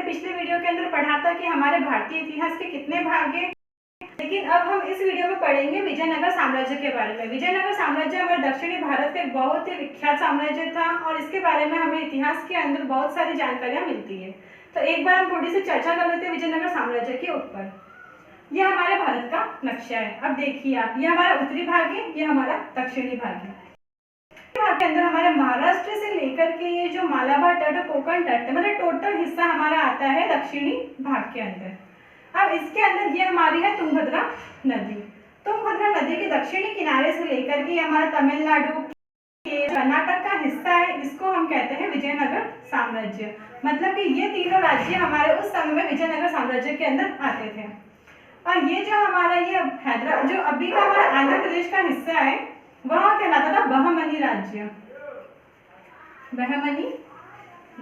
पिछले वीडियो के अंदर पढ़ा था कि हमारे भारतीय इतिहास के कितने भाग हैं, लेकिन अब हम इस वीडियो में पढ़ेंगे विजयनगर साम्राज्य के बारे में। विजयनगर साम्राज्य हमारे दक्षिणी भारत का एक बहुत ही विख्यात साम्राज्य था और इसके बारे में हमें इतिहास के अंदर बहुत सारी जानकारियां मिलती है। तो एक बार हम थोड़ी सी चर्चा कर लेते हैं विजयनगर साम्राज्य के ऊपर। यह हमारे भारत का नक्शा है। अब देखिए आप, ये हमारा उत्तरी भाग है, ये हमारा दक्षिणी भाग है। भाग के अंदर हमारे महाराष्ट्र से लेकर के ये जो मालाबार तट और कोंकण तट, मतलब टोटल हिस्सा हमारा आता है दक्षिणी भाग के अंदर। अब इसके अंदर ये हमारी है तुंगभद्रा नदी। तुंगभद्रा नदी के दक्षिणी किनारे से लेकर के हमारा तमिलनाडु कर्नाटक का हिस्सा है, इसको हम कहते हैं विजयनगर साम्राज्य। मतलब कि ये तीनों राज्य हमारे उस समय में विजयनगर साम्राज्य के अंदर आते थे। और ये जो हमारा ये हैदराबाद, जो अभी का हमारा आंध्र प्रदेश का हिस्सा है, वह कहलाता था बहमनी राज्य। बहमनी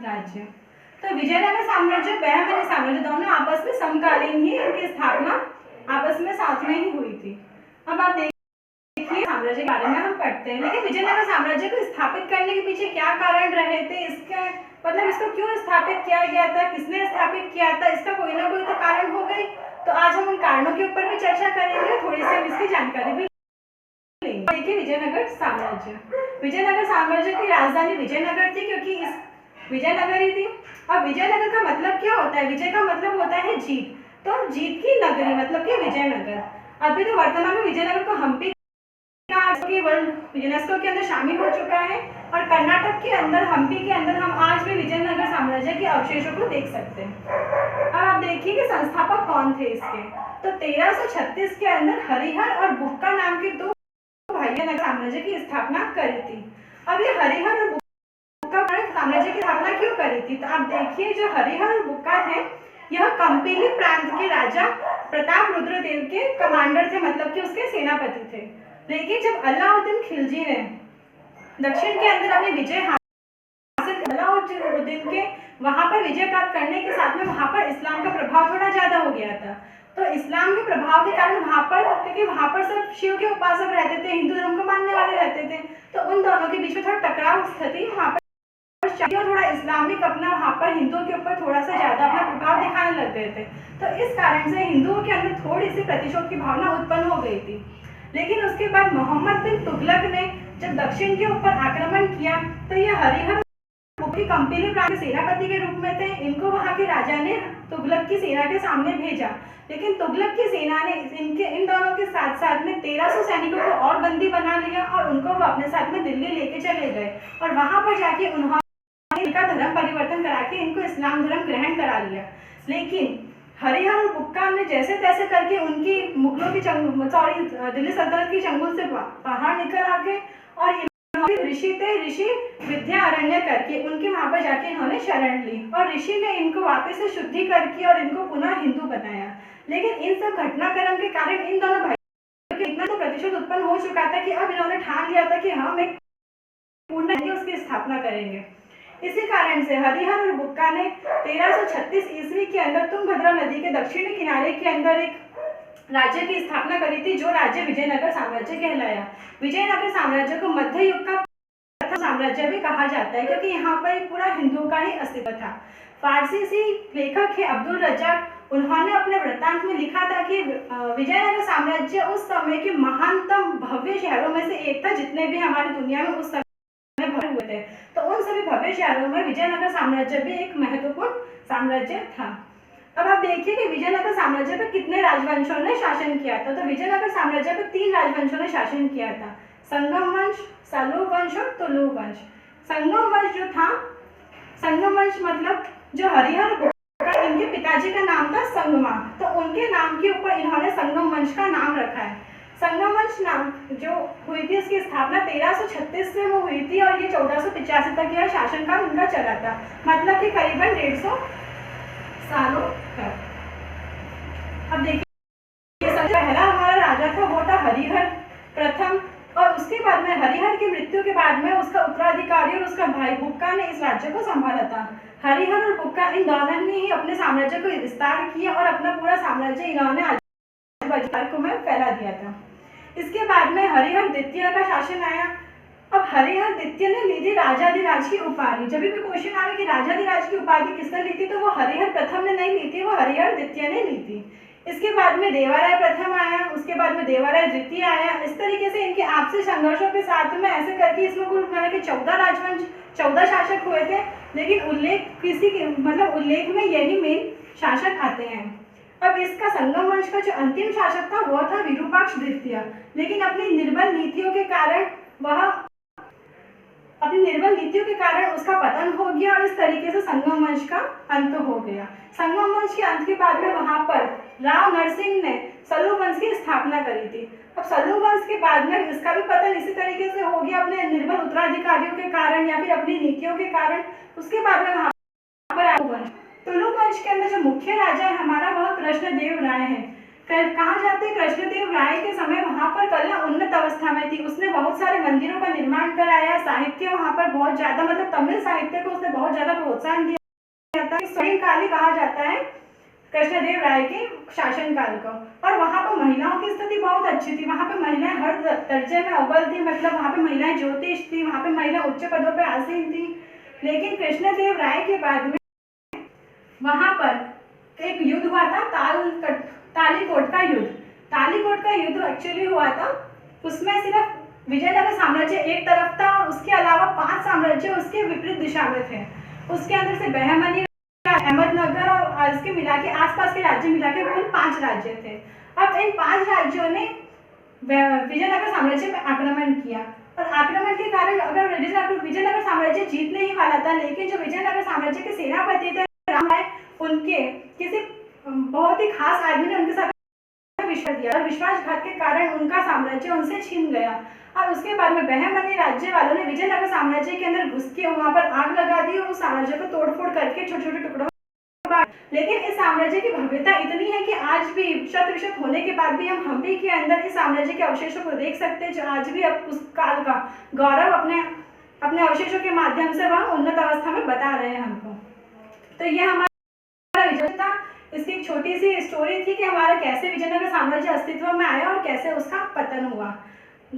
राज्य। तो विजयनगर साम्राज्य, बहमनी साम्राज्य दोनों आपस में समकालीन ही इनकी स्थापना आपस में साथ में ही हुई थी। अब आप देखिए साम्राज्य के बारे में हम पढ़ते हैं, लेकिन विजयनगर साम्राज्य को स्थापित करने के पीछे क्या कारण रहे थे, इसका मतलब इसको क्यों स्थापित किया गया था, किसने स्थापित किया था, इसका कोई ना कोई तो कारण हो गई। तो आज हम उन कारणों के ऊपर भी चर्चा करेंगे, थोड़ी सी हम इसकी जानकारी भी लेंगे। देखिए विजयनगर साम्राज्य, विजयनगर साम्राज्य की राजधानी विजयनगर थी, क्योंकि इस विजयनगर ही थी। अब विजयनगर का मतलब क्या होता है? विजय का मतलब होता है जीत, तो जीत की नगरी मतलब कि विजयनगर। अभी तो वर्तमान में विजयनगर को हम्पी वर्ल्ड यूनेस्को के अंदर शामिल हो चुका है और कर्नाटक के अंदर हम्पी के अंदर हम आज भी विजयनगर साम्राज्य के अवशेषों को देख सकते हैं। अब आप देखिए कि संस्थापक कौन थे इसके। तो 1336 के अंदर हरिहर और बुक्का नाम के दो भाइयों ने साम्राज्य की स्थापना करी थी। अब ये हरिहर और बुक्का साम्राज्य की स्थापना क्यों करी थी? तो आप देखिए जो हरिहर और बुक्का थे, यह कंपिली प्रांत के राजा प्रताप रुद्रदेव के कमांडर थे, मतलब कि उसके सेनापति थे। लेकिन जब अलाउद्दीन खिलजी ने दक्षिण के अंदर अपनी विजय हासिल, अलाउद्दीन के वहां पर विजय प्राप्त करने के साथ में वहां पर इस्लाम का प्रभाव थोड़ा ज्यादा हो गया था। तो इस्लाम के प्रभाव के कारण वहां पर, क्योंकि वहां पर सब शिव के उपासक रहते थे, हिंदू धर्म को मानने वाले रहते थे, तो उन दोनों के बीच में थोड़ा टकराव स्थिति वहां पर, थोड़ा इस्लामिक अपना वहां पर हिंदुओं के ऊपर थोड़ा सा ज्यादा अपना प्रभाव दिखाने लग गए थे। तो इस कारण से हिंदुओं के अंदर थोड़ी सी प्रतिशोध की भावना उत्पन्न हो गई थी। लेकिन उसके बाद मोहम्मद बिन तुगलक ने जब दक्षिण के ऊपर आक्रमण किया, तो ये हरिहर कंपिली प्रांत के सेनापति के रूप में थे, इनको वहां के राजा ने तुगलक की सेना के सामने भेजा। लेकिन तुगलक की सेना ने इन दोनों के साथ साथ में 1300 सैनिकों को और बंदी बना लिया और उनको वो अपने साथ में दिल्ली लेके चले गए और वहां पर जाके उन्होंने इनका धर्म परिवर्तन करा के इनको इस्लाम धर्म ग्रहण करा लिया। लेकिन हरिहर और बुक्का ने जैसे तैसे करके उनकी मुगलों की दिल्ली सल्तनत की चंगुल से बाहर निकल आके और ऋषि विद्यारण्य करके उनके वहां पर जाके इन्होंने शरण ली और ऋषि ने इनको वापस से शुद्धि करके और इनको पुनः हिंदू बनाया। लेकिन इन सब घटनाक्रम के कारण इन दोनों भाइयों के इतना तो प्रतिशोध उत्पन्न हो चुका था कि अब इन्होंने ठान लिया था कि हम एक पूर्ण उसकी स्थापना करेंगे। इसी कारण से हरिहर और बुक्का ने 1336 ईस्वी के अंदर तुंगभद्रा नदी के दक्षिणी किनारे के अंदर एक राज्य की स्थापना करी थी, जो राज्य विजयनगर साम्राज्य कहलाया। विजयनगर साम्राज्य को मध्य युग का प्रथम साम्राज्य भी कहा जाता है, क्योंकि यहाँ पर पूरा हिंदुओं का ही अस्तित्व था। फारसी सी लेखक है अब्दुल रज्जाक, उन्होंने अपने वृत्तांत में लिखा था कि विजयनगर साम्राज्य उस समय के महानतम भव्य शहरों में से एक था, जितने भी हमारी दुनिया में उस समय भरे हुए थे। तो उन सभी भव्य शहरों में विजयनगर साम्राज्य भी एक महत्वपूर्ण साम्राज्य था। अब आप देखिए कि विजयनगर साम्राज्य पर कितने राजवंशों ने शासन किया था। तो विजयनगर साम्राज्य पर 3 राजवंशों ने शासन किया था, संगम वंश, सलूब वंश और तुलु वंश। संगम वंश जो था, संगम वंश मतलब जो हरिहर बुक्का, इनके पिताजी का नाम था संगमा, तो उनके नाम के ऊपर इन्होंने संगम वंश का नाम रखा है। संगम वंश नाम जो हुई थी, इसकी स्थापना 1336 में वो हुई थी और ये 1485 तक यह शासनकाल उनका चला था, मतलब कि करीबन 150 सालों तक। अब देखिए सबसे पहला हमारा राजा था वो था हरिहर प्रथम, और उसके बाद में हरिहर की मृत्यु के बाद में उसका उत्तराधिकारी और उसका भाई बुक्का ने इस राज्य को संभाला था। हरिहर और बुक्का इन दोनों ने ही अपने साम्राज्य को विस्तार किया और अपना पूरा साम्राज्य इन्होंने को में फैला दिया था। इसके बाद में हरिहर द्वितीय का शासन आया अब हरिहर द्वितीय ने ली थी राजाधिराज की उपाधि। जब भी क्वेश्चन आवे कि राजाधिराज की उपाधि किसने ली थी, तो वो हरिहर प्रथम ने नहीं ली थी, वो हरिहर द्वितीय ने ली थी। इसके बाद में देवाराय प्रथम आया, उसके बाद में देवाराय द्वितीय आया। इस तरीके से इनके आपसी संघर्षों के साथ में ऐसे करके इसमें कुल मिला के 14 राजवंश 14 शासक हुए थे, लेकिन उल्लेख किसी के मतलब उल्लेख में यही मेन शासक आते हैं। अब इसका संगम वंश का जो अंतिम शासक था वो था विरूपाक्ष द्वितीय, लेकिन अपनी निर्बल नीतियों के कारण उसका पतन हो गया और इस तरीके से संगम वंश का अंत हो गया। संगम वंश के अंत के बाद में वहां पर राव नरसिंह ने सलू वंश की स्थापना करी थी। अब सलू वंश के बाद में इसका भी पतन इसी तरीके से हो गया, अपने निर्बल उत्तराधिकारियों के कारण या फिर अपनी नीतियों के कारण। उसके बाद में वहां पर तुलु वंश के अंदर जो मुख्य राजा है हमारा वह कृष्णदेव राय है। कहा जाता है कृष्णदेव राय के समय वहां पर कला उन्नत अवस्था में थी। उसने बहुत सारे मंदिरों का निर्माण कराया, साहित्य वहां पर बहुत ज्यादा मतलब तमिल साहित्य को उसने बहुत ज्यादा प्रोत्साहन दिया जाता है। स्वर्णकाली कहा जाता है कृष्णदेव राय के शासनकाल को। और वहां पर महिलाओं की स्थिति बहुत अच्छी थी, वहां पर महिलाएं हर दर्जे में अव्वल थी, मतलब वहां पर महिलाएं ज्योतिष थी, वहां पर महिला उच्च पदों पर आसीन थी। लेकिन कृष्णदेव राय के बाद में वहां पर एक युद्ध हुआ था, तालीकोट का युद्ध। तालीकोट का युद्ध एक्चुअली हुआ था, उसमें सिर्फ विजयनगर साम्राज्य एक तरफ था और उसके अलावा 5 साम्राज्य उसके विपरीत दिशा में थे। उसके अंदर से बहमनी, अहमदनगर और इसके मिला के आसपास के राज्य मिला के कुल 5 राज्य थे। अब इन 5 राज्यों ने विजयनगर साम्राज्य में आक्रमण किया और आक्रमण के कारण अगर विजयनगर साम्राज्य जीतने ही वाला था, लेकिन जो विजयनगर साम्राज्य के सेनापति थे राम राय, उनके किसी बहुत ही खास आदमी ने उनके साथ विश्वास दिया और विश्वासघात के कारण उनका साम्राज्य उनसे छीन गया। और उसके बाद में बहमनी राज्य वालों ने विजयनगर साम्राज्य के अंदर घुस के वहां पर आग लगा दी और उस साम्राज्य को तोड़फोड़ करके छोटे छोटे टुकड़ों में। लेकिन इस साम्राज्य की भव्यता इतनी है कि आज भी शत विशत होने के बाद भी हम हम्पी के अंदर इस साम्राज्य के अवशेषों को देख सकते हैं, जो आज भी अब उस काल का गौरव अपने अवशेषों के माध्यम से वह उन्नत अवस्था में बता रहे हैं हमको। तो ये हमारा विजय था। इसकी एक छोटी सी स्टोरी थी कि हमारा कैसे विजयनगर साम्राज्य अस्तित्व में आया और कैसे उसका पतन हुआ।